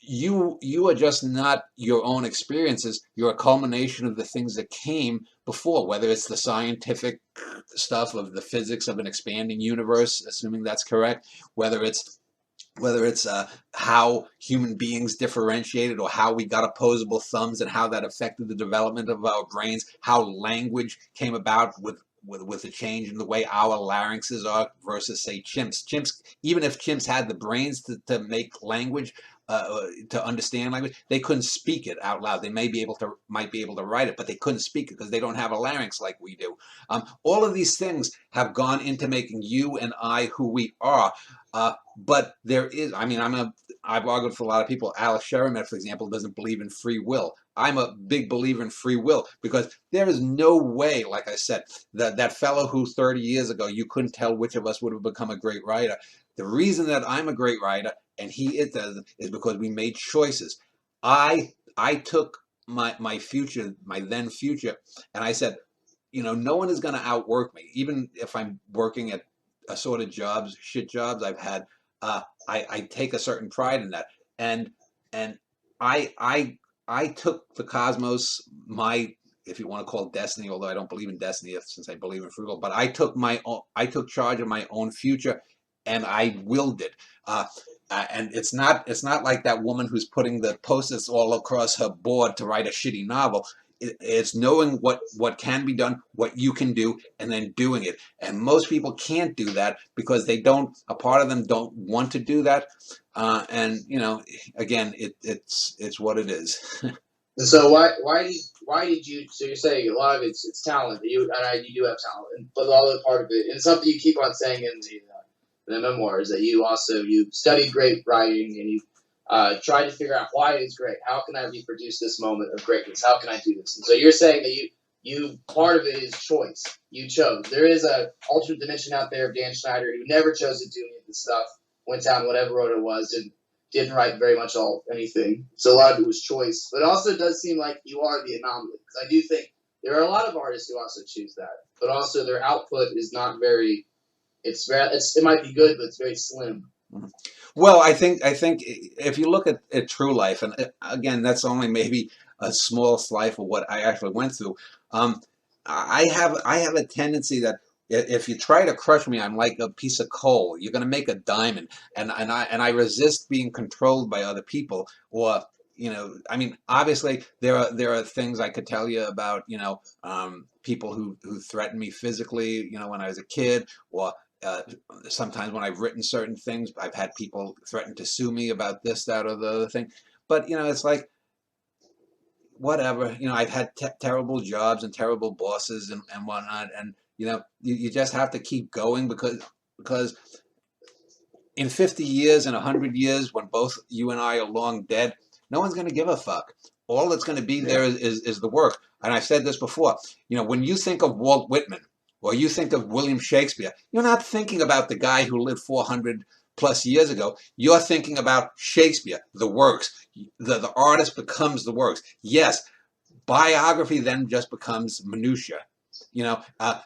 you are just not your own experiences. You're a culmination of the things that came before, whether it's the scientific stuff of the physics of an expanding universe, assuming that's correct, whether it's how human beings differentiated, or how we got opposable thumbs and how that affected the development of our brains, how language came about with the change in the way our larynxes are versus, say, chimps. Even if chimps had the brains to make language, to understand language, they couldn't speak it out loud. They might be able to write it, but they couldn't speak it because they don't have a larynx like we do. All of these things have gone into making you and I who we are. But there is, I mean, I've argued for a lot of people. Alex Sherman, for example, doesn't believe in free will. I'm a big believer in free will, because there is no way, like I said, that fellow who 30 years ago you couldn't tell which of us would have become a great writer. The reason that I'm a great writer and it doesn't is because we made choices. I took my future, my then future, and I said, no one is going to outwork me, even if I'm working at assorted jobs, shit jobs I've had. I take a certain pride in that, and and I I I took the cosmos, my, if you want to call it destiny, although I don't believe in destiny since I believe in frugal, but I took charge of my own future, and I willed it. And it's not like that woman who's putting the post-its all across her board to write a shitty novel. It's knowing what can be done, what you can do, and then doing it. And most people can't do that because a part of them don't want to do that. And again, it's what it is. And so why did you? So you're saying a lot of it's talent. You do have talent, but a lot of the part of it, and something you keep on saying in the memoirs, that you studied great writing, and you tried to figure out why it's great. How can I reproduce this moment of greatness? How can I do this? And so you're saying that you part of it is choice. You chose. There is a alternate dimension out there of Dan Schneider who never chose to do any of this stuff. Went down whatever road it was, and didn't write very much anything. So a lot of it was choice. But it also does seem like you are the anomaly, because I do think there are a lot of artists who also choose that, but also their output is not very. It might be good, but it's very slim. Well, I think if you look at True Life, and again, that's only maybe a small slice of what I actually went through. Um, I have a tendency that if you try to crush me, I'm like a piece of coal. You're going to make a diamond, and I resist being controlled by other people. Or I mean, obviously there are things I could tell you about, people who threaten me physically, when I was a kid, or uh, sometimes when I've written certain things, I've had people threaten to sue me about this, that, or the other thing. But it's like, whatever. I've had terrible jobs and terrible bosses and whatnot, and you just have to keep going, because in 50 years and 100 years, when both you and I are long dead, no one's going to give a fuck. All that's going to be there is the work. And I've said this before. When you think of Walt Whitman, or you think of William Shakespeare, you're not thinking about the guy who lived 400 plus years ago. You're thinking about Shakespeare, the works. The artist becomes the works. Yes, biography then just becomes minutia. You know, uh,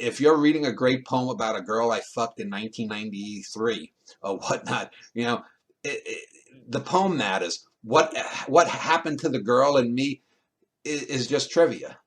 if you're reading a great poem about a girl I fucked in 1993 or whatnot, the poem matters. What happened to the girl and me is just trivia.